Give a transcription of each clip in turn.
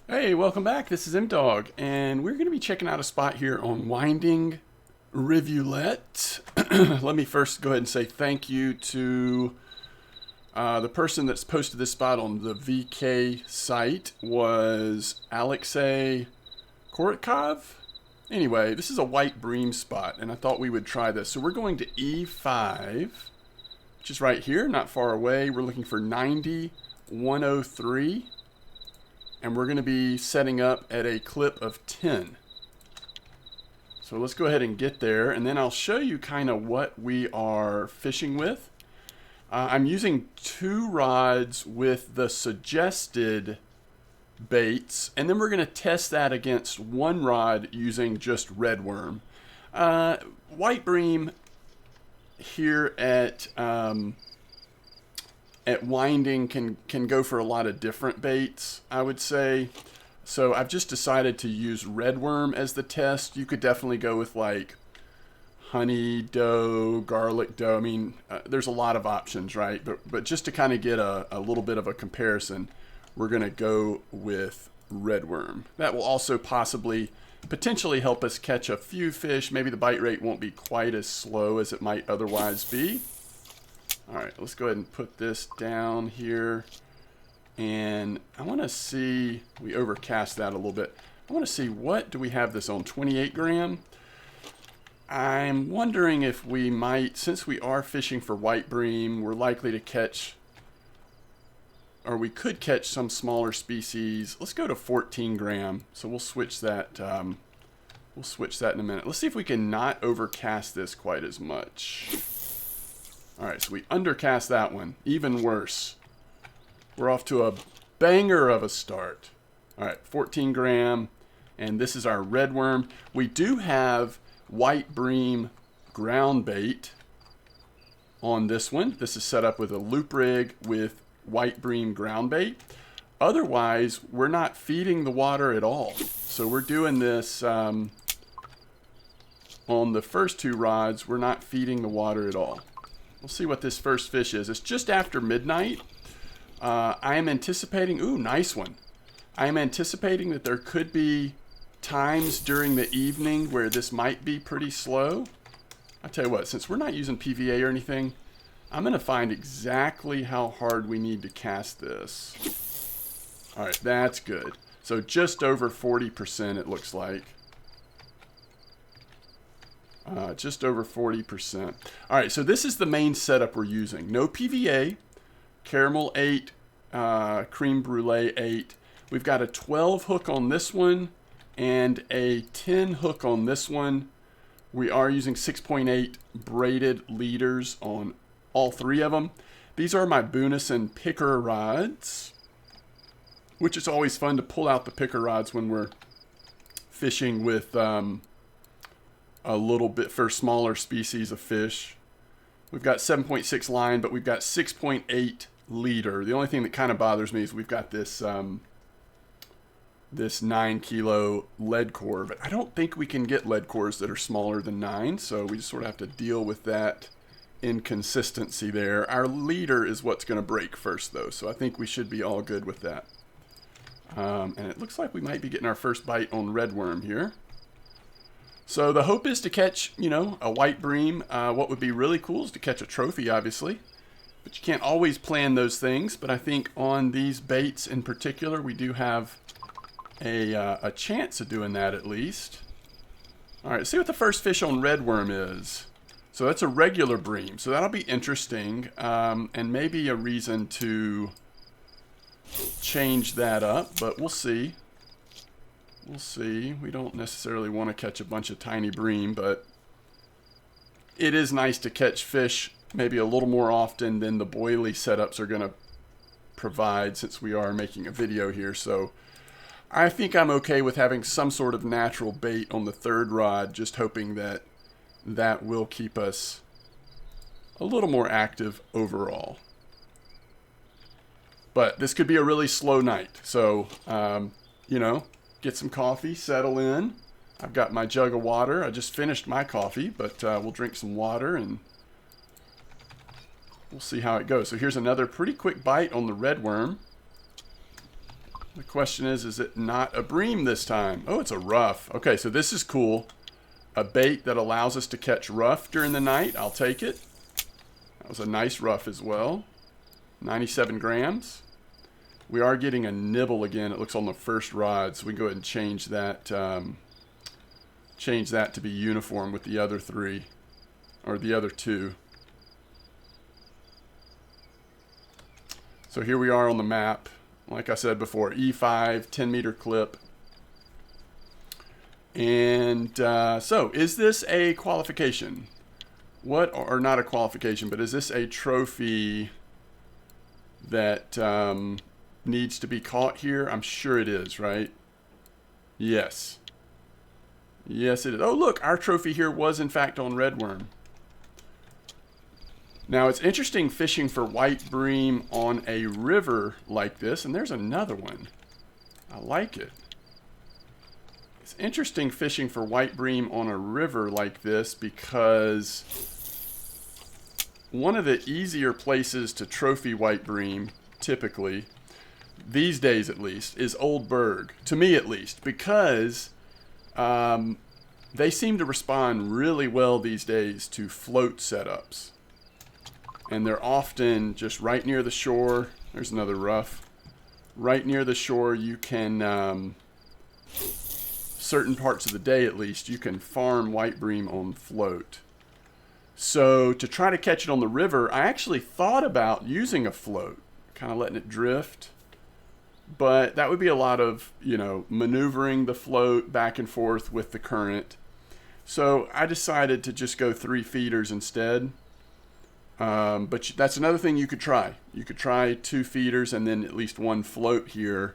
Hey, welcome back. This is M-Dog, and we're going to be checking out a spot here on Winding Rivulet. Let me first go ahead and say thank you to the person that's posted this spot on the VK site was Alexei Korotkov. Anyway, this is a white bream spot, and I thought we would try this. So we're going to E5, which is right here, not far away. We're looking for 90-103. And we're going to be setting up at a clip of 10. So let's go ahead and get there, and then I'll show you kind of what we are fishing with. I'm using 2 rods with the suggested baits, and then we're going to test that against 1 rod using just red worm. White bream here at Winding can go for a lot of different baits, I would say. So I've just decided to use red worm as the test. You could definitely go with like honey dough, garlic dough. I mean, there's a lot of options, right? But just to kind of get a little bit of a comparison, we're going to go with red worm. That will also potentially help us catch a few fish. Maybe the bite rate won't be quite as slow as it might otherwise be. All right, let's go ahead and put this down here. And I want to see, we overcast that a little bit. I want to see, what do we have this on, 28 gram? I'm wondering if we might, since we are fishing for white bream, we're likely to catch, or we could catch some smaller species. Let's go to 14 gram. So we'll switch that in a minute. Let's see if we can not overcast this quite as much. All right, so we undercast that one. Even worse. We're off to a banger of a start. All right, 14 gram, and this is our red worm. We do have white bream ground bait on this one. This is set up with a loop rig with white bream ground bait. Otherwise, we're not feeding the water at all. So we're doing this on the first 2 rods. We're not feeding the water at all. We'll see what this first fish is. It's just after midnight. I am anticipating, ooh, nice one. I am anticipating that there could be times during the evening where this might be pretty slow. I'll tell you what, since we're not using PVA or anything, I'm going to find exactly how hard we need to cast this. All right, that's good. So just over 40% it looks like. Just over 40%. All right, so this is the main setup we're using. No PVA, caramel 8, creme brulee 8. We've got a 12 hook on this one and a 10 hook on this one. We are using 6.8 braided leaders on all 3 of them. These are my Bunison picker rods, which is always fun to pull out the picker rods when we're fishing with a little bit for smaller species of fish. We've got 7.6 line, but we've got 6.8 leader. The only thing that kind of bothers me is we've got this this 9 kilo lead core, but I don't think we can get lead cores that are smaller than 9, so we just sort of have to deal with that inconsistency there. Our leader is what's going to break first, though, so I think we should be all good with that. And it looks like we might be getting our first bite on red worm here. So the hope is to catch, a white bream. What would be really cool is to catch a trophy, obviously. But you can't always plan those things. But I think on these baits in particular, we do have a chance of doing that at least. All right, let's see what the first fish on red worm is. So that's a regular bream. So that'll be interesting, and maybe a reason to change that up. But we'll see. We'll see. We don't necessarily want to catch a bunch of tiny bream, but it is nice to catch fish maybe a little more often than the boilie setups are going to provide, since we are making a video here. So I think I'm okay with having some sort of natural bait on the 3rd rod, just hoping that that will keep us a little more active overall. But this could be a really slow night. So, get some coffee, settle in. I've got my jug of water. I just finished my coffee, but we'll drink some water and we'll see how it goes. So here's another pretty quick bite on the red worm. The question is it not a bream this time? Oh, it's a rough. Okay, so this is cool. A bait that allows us to catch rough during the night. I'll take it. That was a nice rough as well. 97 grams. We are getting a nibble again. It looks on the first rod, so we can go ahead and change that to be uniform with the other three, or the other two. So here we are on the map. Like I said before, E5, 10-meter clip. And so, is this a qualification? Or not a qualification, but is this a trophy that needs to be caught here? I'm sure it is, right? Yes. Yes, it is. Oh, look, our trophy here was in fact on redworm. Now, it's interesting fishing for white bream on a river like this, and there's another one. I like it. It's interesting fishing for white bream on a river like this because one of the easier places to trophy white bream, typically, these days at least, is Old Berg. To me at least, because they seem to respond really well these days to float setups. And they're often just right near the shore. There's another rough. Right near the shore, you can, certain parts of the day at least, you can farm white bream on float. So to try to catch it on the river, I actually thought about using a float, kind of letting it drift. But that would be a lot of, maneuvering the float back and forth with the current. So I decided to just go 3 feeders instead. But that's another thing you could try. You could try 2 feeders and then at least 1 float here.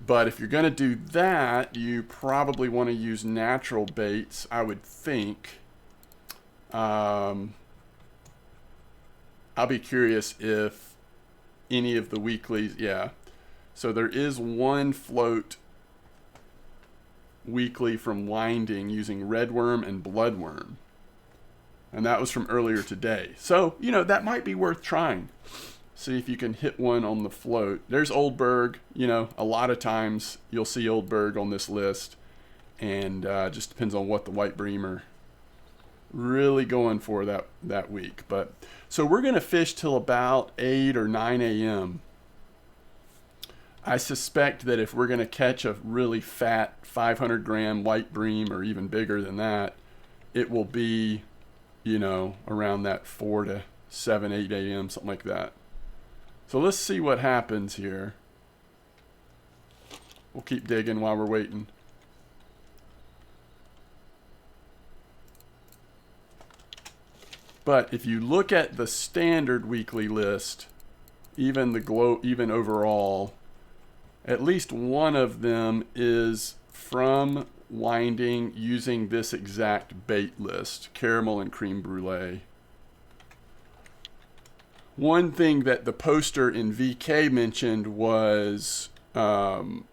But if you're going to do that, you probably want to use natural baits, I would think. I'll be curious if any of the weeklies, yeah. So there is 1 float weekly from Winding using redworm and bloodworm. And that was from earlier today. So, that might be worth trying. See if you can hit one on the float. There's Old Berg. A lot of times you'll see Old Berg on this list. And just depends on what the white bream are really going for that week. But so we're going to fish till about 8 or 9 a.m. I suspect that if we're going to catch a really fat 500-gram white bream or even bigger than that, it will be around that 4 to 7, 8 a.m., something like that. So let's see what happens here. We'll keep digging while we're waiting. But if you look at the standard weekly list, even overall, at least one of them is from Winding using this exact bait list, caramel and creme brulee. One thing that the poster in VK mentioned was, and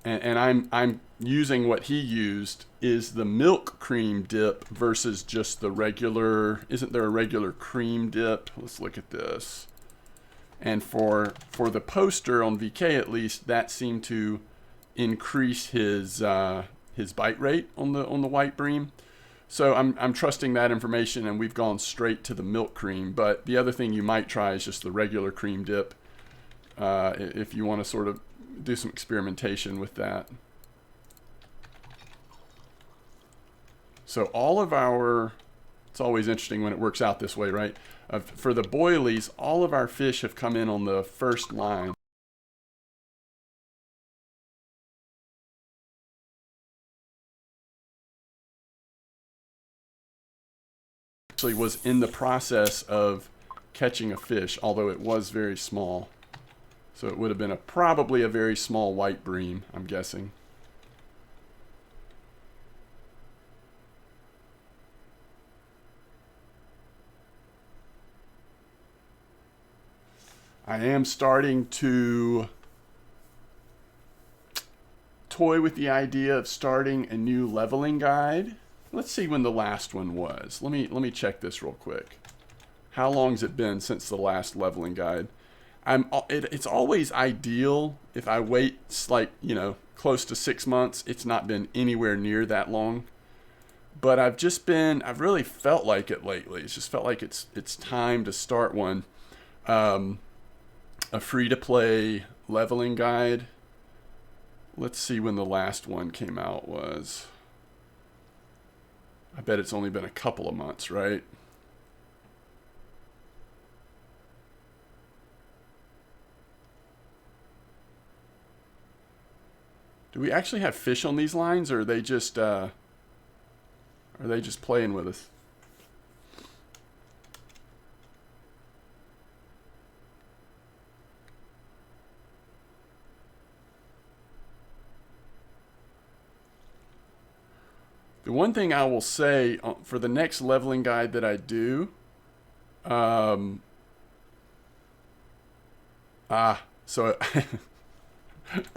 I'm using what he used, is the milk cream dip versus just the regular. Isn't there a regular cream dip? Let's look at this. And for the poster on VK at least, that seemed to increase his bite rate on the white bream. So I'm trusting that information, and we've gone straight to the milk cream. But the other thing you might try is just the regular cream dip if you want to sort of do some experimentation with that. So all of our, it's always interesting when it works out this way, right? For the boilies, all of our fish have come in on the first line. Actually was in the process of catching a fish, although it was very small. So it would have been probably a very small white bream, I'm guessing. I am starting to toy with the idea of starting a new leveling guide. Let's see when the last one was. Let me check this real quick. How long's it been since the last leveling guide? It's always ideal if I wait like, close to 6 months. It's not been anywhere near that long. But I've really felt like it lately. It's just felt like it's time to start one. A free-to-play leveling guide. Let's see when the last one came out was. I bet it's only been a couple of months, right? Do we actually have fish on these lines, or are they just playing with us? The one thing I will say for the next leveling guide that I do, so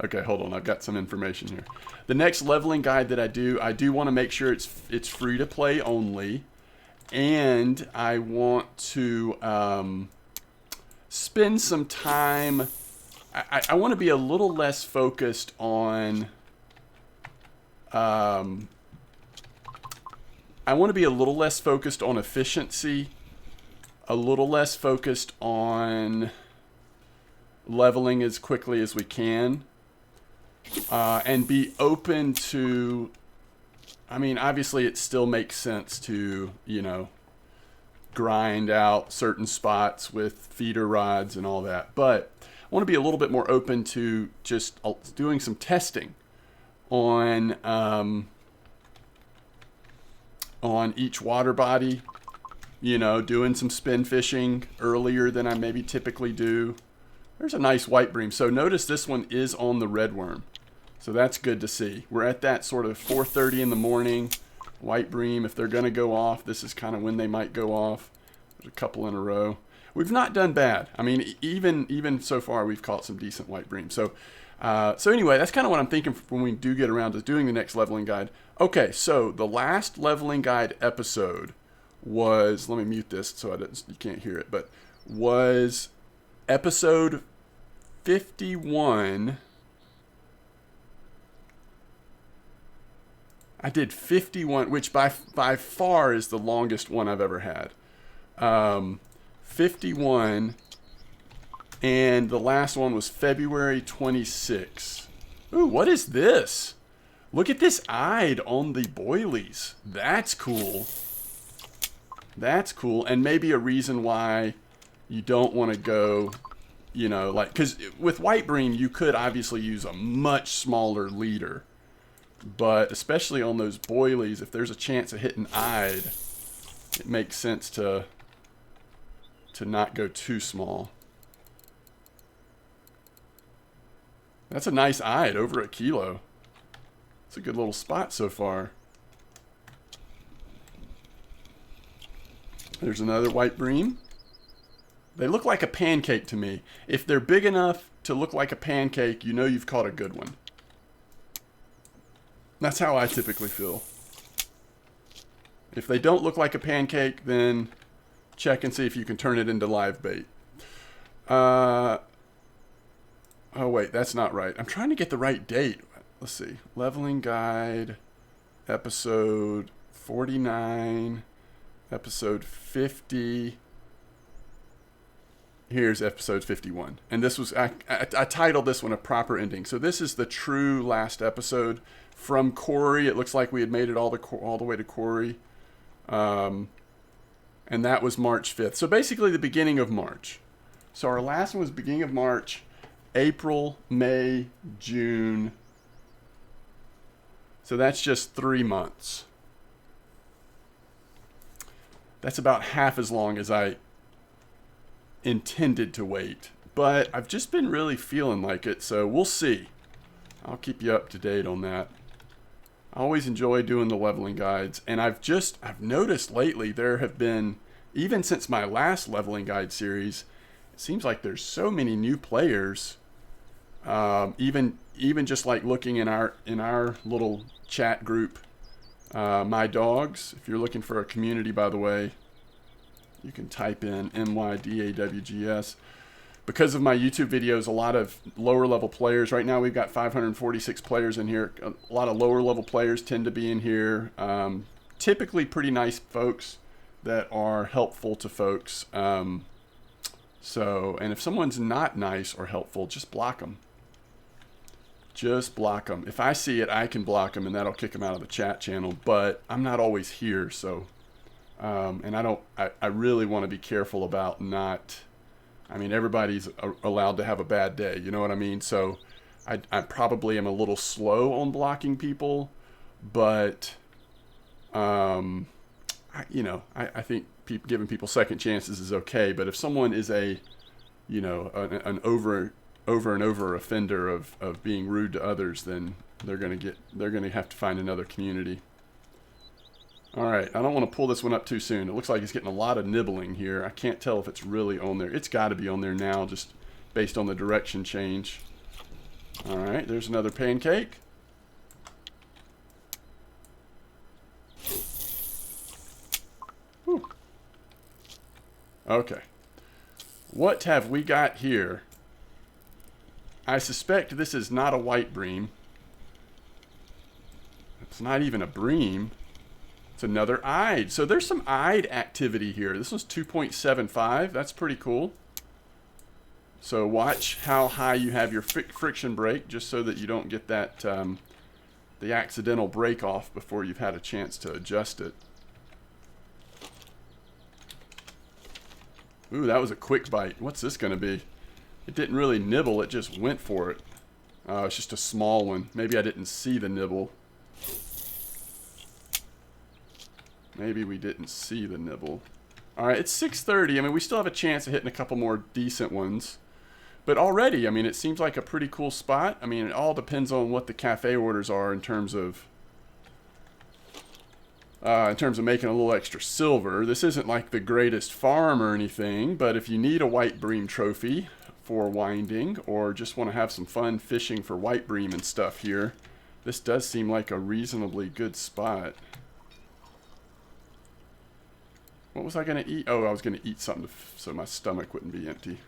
okay, hold on. I've got some information here. The next leveling guide that I do want to make sure it's free to play only, and I want to spend some time. I want to be a little less focused on. I want to be a little less focused on efficiency, a little less focused on leveling as quickly as we can, and be open to, obviously it still makes sense to, grind out certain spots with feeder rods and all that, but I want to be a little bit more open to just doing some testing on each water body, doing some spin fishing earlier than I maybe typically do. There's a nice white bream. So notice this one is on the red worm. So that's good to see. We're at that sort of 4:30 in the morning. White bream, if they're going to go off, this is kind of when they might go off. There's a couple in a row. We've not done bad. Even so far, we've caught some decent white bream. So anyway, that's kind of what I'm thinking when we do get around to doing the next leveling guide. Okay, so the last leveling guide episode was, let me mute this so you can't hear it, but was episode 51. I did 51, which by far is the longest one I've ever had. 51, and the last one was February 26. Ooh, what is this? Look at this eyed on the boilies. That's cool. That's cool, and maybe a reason why you don't want to go, because with white bream, you could obviously use a much smaller leader. But especially on those boilies, if there's a chance of hitting eyed, it makes sense to not go too small. That's a nice eyed, over a kilo. It's a good little spot so far. There's another white bream. They look like a pancake to me. If they're big enough to look like a pancake, you've caught a good one. That's how I typically feel. If they don't look like a pancake, then check and see if you can turn it into live bait. Oh wait, that's not right. I'm trying to get the right date. Let's see. Leveling guide, episode 49, episode 50. Here's episode 51. And this was, I titled this one A Proper Ending. So this is the true last episode from Corey. It looks like we had made it all the way to Corey. And that was March 5th. So basically the beginning of March. So our last one was beginning of March, April, May, June. So that's just 3 months. That's about half as long as I intended to wait. But I've just been really feeling like it, so we'll see. I'll keep you up to date on that. I always enjoy doing the leveling guides, and I've noticed lately there have been, even since my last leveling guide series, it seems like there's so many new players. Even just like looking in our little chat group, My Dogs. If you're looking for a community, by the way, you can type in MYDAWGS. because of my YouTube videos, a lot of lower level players, right now we've got 546 players in here. A lot of lower level players tend to be in here. Typically pretty nice folks that are helpful to folks. And if someone's not nice or helpful, just block them. Just block them. If I see it, I can block them, and that'll kick them out of the chat channel. But I'm not always here, so and I really want to be careful about not. I mean, everybody's allowed to have a bad day. You know what I mean? So I probably am a little slow on blocking people, but I think giving people second chances is okay. But if someone is an over and over offender of being rude to others, then they're gonna have to find another community. All right, I don't want to pull this one up too soon. It looks like it's getting a lot of nibbling here. I can't tell if it's really on there. It's got to be on there now, just based on the direction change. All right, there's another pancake. Whew. Okay, what have we got here? I suspect this is not a white bream. It's not even a bream. It's another eyed. So there's some eyed activity here. This one's 2.75. That's pretty cool. So watch how high you have your friction brake, just so that you don't get that the accidental break off before you've had a chance to adjust it. Ooh, that was a quick bite. What's this going to be? It didn't really nibble. It just went for it. It's just a small one. Maybe I didn't see the nibble. Maybe we didn't see the nibble. All right, it's 6:30. I mean, we still have a chance of hitting a couple more decent ones. But already, I mean, it seems like a pretty cool spot. I mean, it all depends on what the cafe orders are in terms of making a little extra silver. This isn't like the greatest farm or anything, but if you need a white bream trophy for winding, or just want to have some fun fishing for white bream and stuff here, this does seem like a reasonably good spot. What was I going to eat? Oh, I was going to eat something so my stomach wouldn't be empty.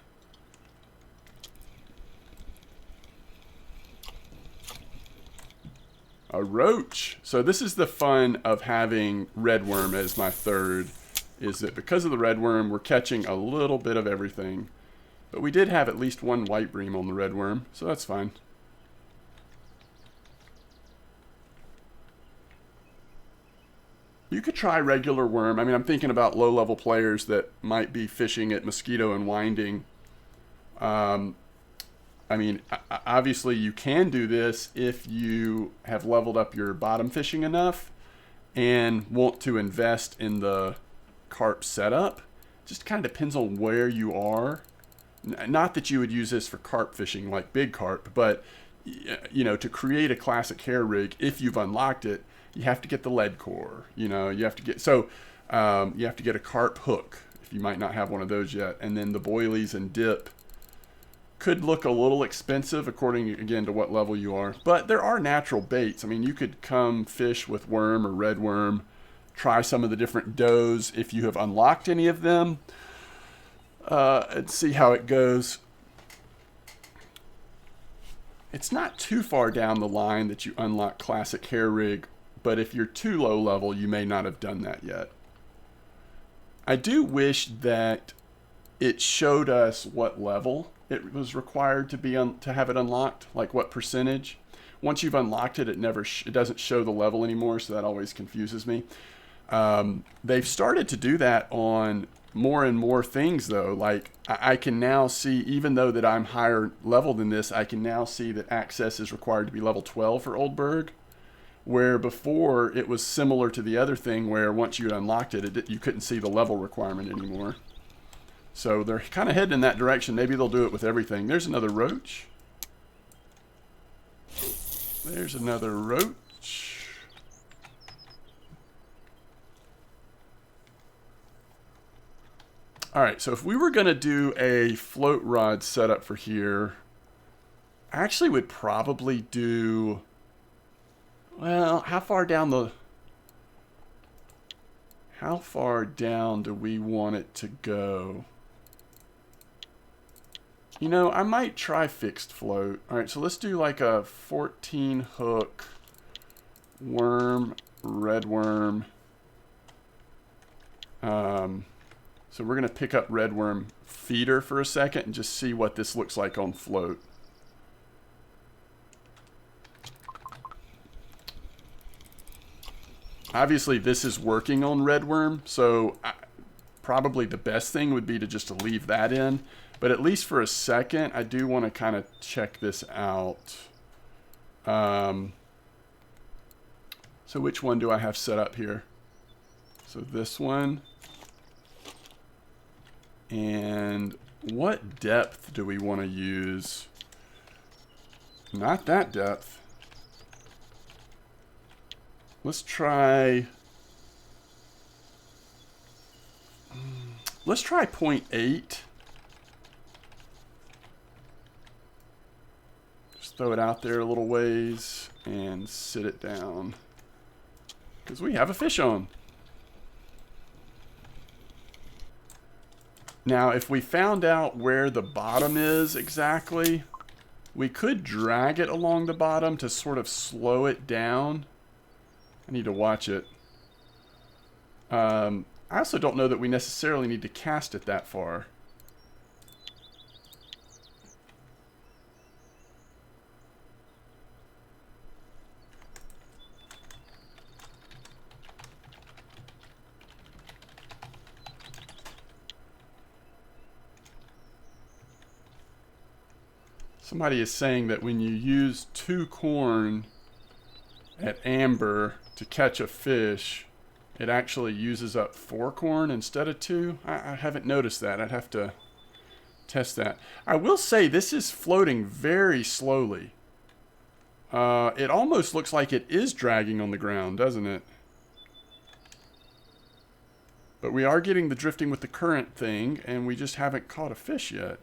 A roach. So this is the fun of having redworm as my third, is that because of the redworm, we're catching a little bit of everything. But we did have at least one white bream on the redworm, so that's fine. You could try regular worm. I mean, I'm thinking about low-level players that might be fishing at mosquito and winding. I mean, obviously you can do this if you have leveled up your bottom fishing enough and want to invest in the carp setup. Just kind of depends on where you are. Not that you would use this for carp fishing like big carp, but to create a classic hair rig, if you've unlocked it, you have to get the lead core. You have to get a carp hook if you might not have one of those yet, and then the boilies and dip could look a little expensive according again to what level you are, but there are natural baits. I mean, you could come fish with worm or red worm, try some of the different doughs if you have unlocked any of them, and see how it goes. It's not too far down the line that you unlock classic hair rig, but if you're too low level, you may not have done that yet. I do wish that it showed us what level it was required to be to have it unlocked, like what percentage. Once you've unlocked it, it doesn't show the level anymore, so that always confuses me. They've started to do that on more and more things, though. Like I can now see, even though that I'm higher level than this, I can now see that access is required to be level 12 for Oldberg, where before it was similar to the other thing where once you unlocked it, you couldn't see the level requirement anymore. So they're kind of heading in that direction. Maybe they'll do it with everything. There's another roach. There's another roach. All right, so if we were going to do a float rod setup for here, I actually would probably do, well, how far down do we want it to go? You know, I might try fixed float. All right, so let's do like a 14 hook worm, red worm. So we're going to pick up red worm feeder for a second and just see what this looks like on float. Obviously, this is working on red worm, so probably the best thing would be to just leave that in. But at least for a second, I do want to kind of check this out. So which one do I have set up here? So this one. And what depth do we want to use? Not that depth. Let's try... Let's try 0.8. Just throw it out there a little ways and sit it down. Because we have a fish on. Now, if we found out where the bottom is exactly, we could drag it along the bottom to sort of slow it down. I need to watch it. I also don't know that we necessarily need to cast it that far. Somebody is saying that when you use 2 corn at amber to catch a fish, it actually uses up 4 corn instead of 2. I haven't noticed that. I'd have to test that. I will say this is floating very slowly. It almost looks like it is dragging on the ground, doesn't it? But we are getting the drifting with the current thing, and we just haven't caught a fish yet.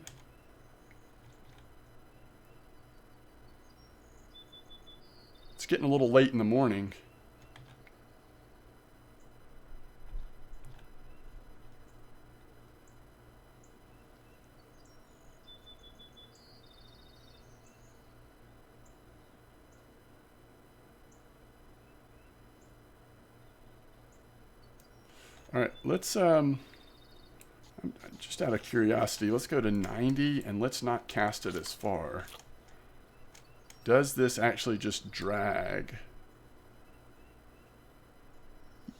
It's getting a little late in the morning. All right, let's just out of curiosity, let's go to 90 and let's not cast it as far. Does this actually just drag?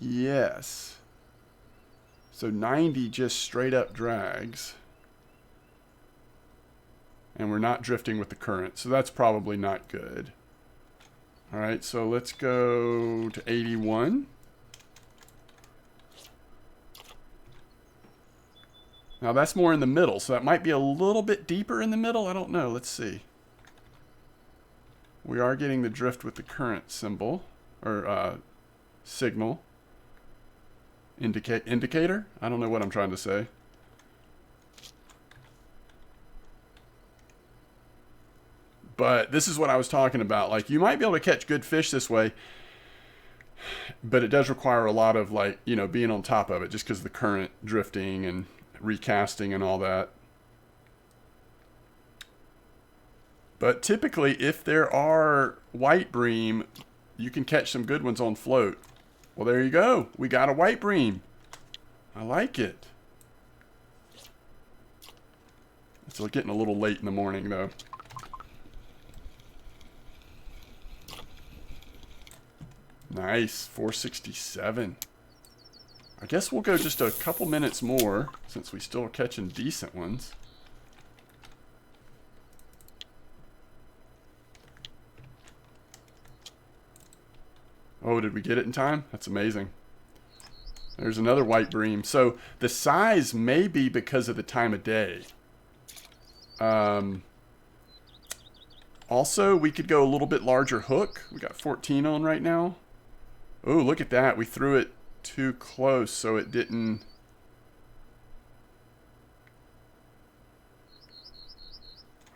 Yes. So 90 just straight up drags. And we're not drifting with the current, so that's probably not good. All right, so let's go to 81. Now that's more in the middle, so that might be a little bit deeper in the middle. I don't know. Let's see. We are getting the drift with the current symbol, or signal. Indicator? I don't know what I'm trying to say. But this is what I was talking about. Like, you might be able to catch good fish this way, but it does require a lot of, like, you know, being on top of it just because of the current drifting and recasting and all that. But typically, if there are white bream, you can catch some good ones on float. Well, there you go. We got a white bream. I like it. It's getting a little late in the morning, though. Nice. 467. I guess we'll go just a couple minutes more, since we still are catching decent ones. Oh, did we get it in time? That's amazing. There's another white bream. So the size may be because of the time of day. Also, we could go a little bit larger hook. We got 14 on right now. Oh, look at that. We threw it too close, so it didn't...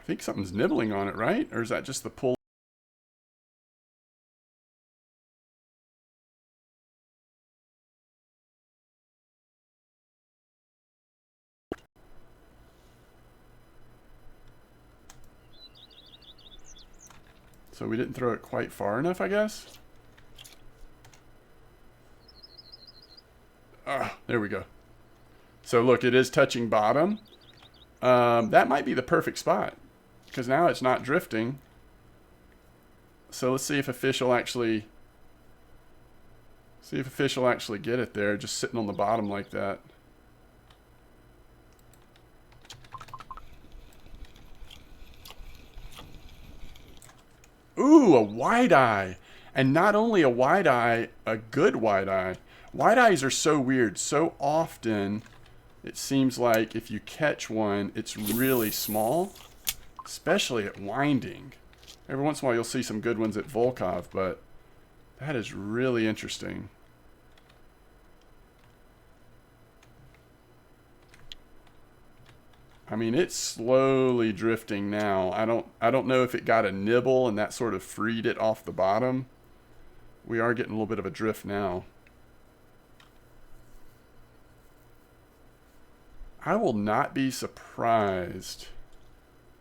I think something's nibbling on it, right? Or is that just the pull? So we didn't throw it quite far enough, I guess. Ah, there we go. So look, it is touching bottom. That might be the perfect spot because now it's not drifting. So let's see if a fish will actually get it there, just sitting on the bottom like that. Ooh, a wide eye. And not only a wide eye, a good wide eye. Wide eyes are so weird. So often, it seems like if you catch one, it's really small, especially at winding. Every once in a while, you'll see some good ones at Volkov, but that is really interesting. I mean, it's slowly drifting now. I don't know if it got a nibble and that sort of freed it off the bottom. We are getting a little bit of a drift now. I will not be surprised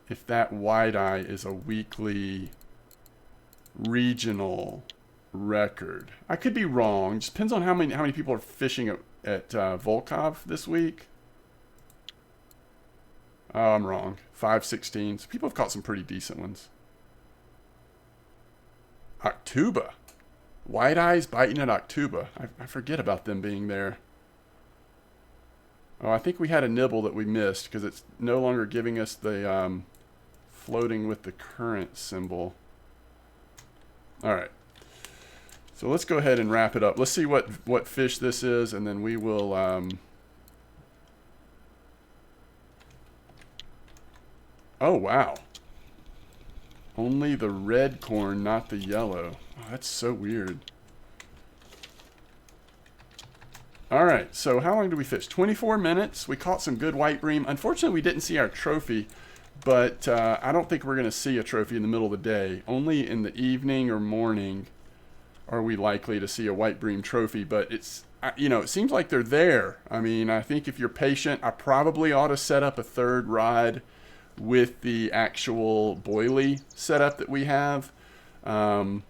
if that wide eye is a weekly regional record. I could be wrong. It just depends on how many people are fishing at Volkov this week. Oh, I'm wrong. 5/16. People have caught some pretty decent ones. Octuba. White eyes biting at Octuba. I forget about them being there. Oh, I think we had a nibble that we missed because it's no longer giving us the floating with the current symbol. All right. So let's go ahead and wrap it up. Let's see what fish this is, and then we will... Oh, wow. Only the red corn, not the yellow. Oh, that's so weird. All right, so how long did we fish? 24 minutes. We caught some good white bream. Unfortunately, we didn't see our trophy, but I don't think we're going to see a trophy in the middle of the day. Only in the evening or morning are we likely to see a white bream trophy, but it's, you know, it seems like they're there. I mean, I think if you're patient, I probably ought to set up a third rod with the actual boilie setup that we have. That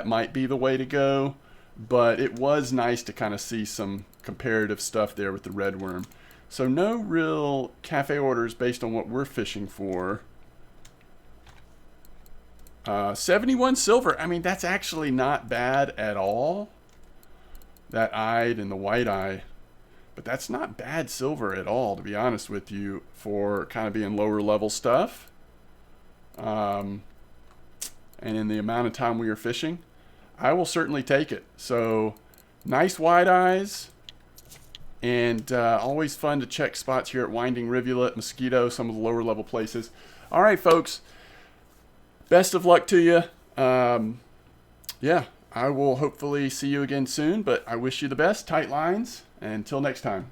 might be the way to go, but it was nice to kind of see some comparative stuff there with the red worm. So no real cafe orders based on what we're fishing for. 71 silver. I mean, that's actually not bad at all. That eyed and the white eye. But that's not bad silver at all, to be honest with you, for kind of being lower level stuff. And in the amount of time we are fishing, I will certainly take it. So nice wide eyes, and always fun to check spots here at Winding Rivulet, Mosquito, some of the lower level places. All right, folks, best of luck to you. Yeah, I will hopefully see you again soon, but I wish you the best. Tight lines. Until next time.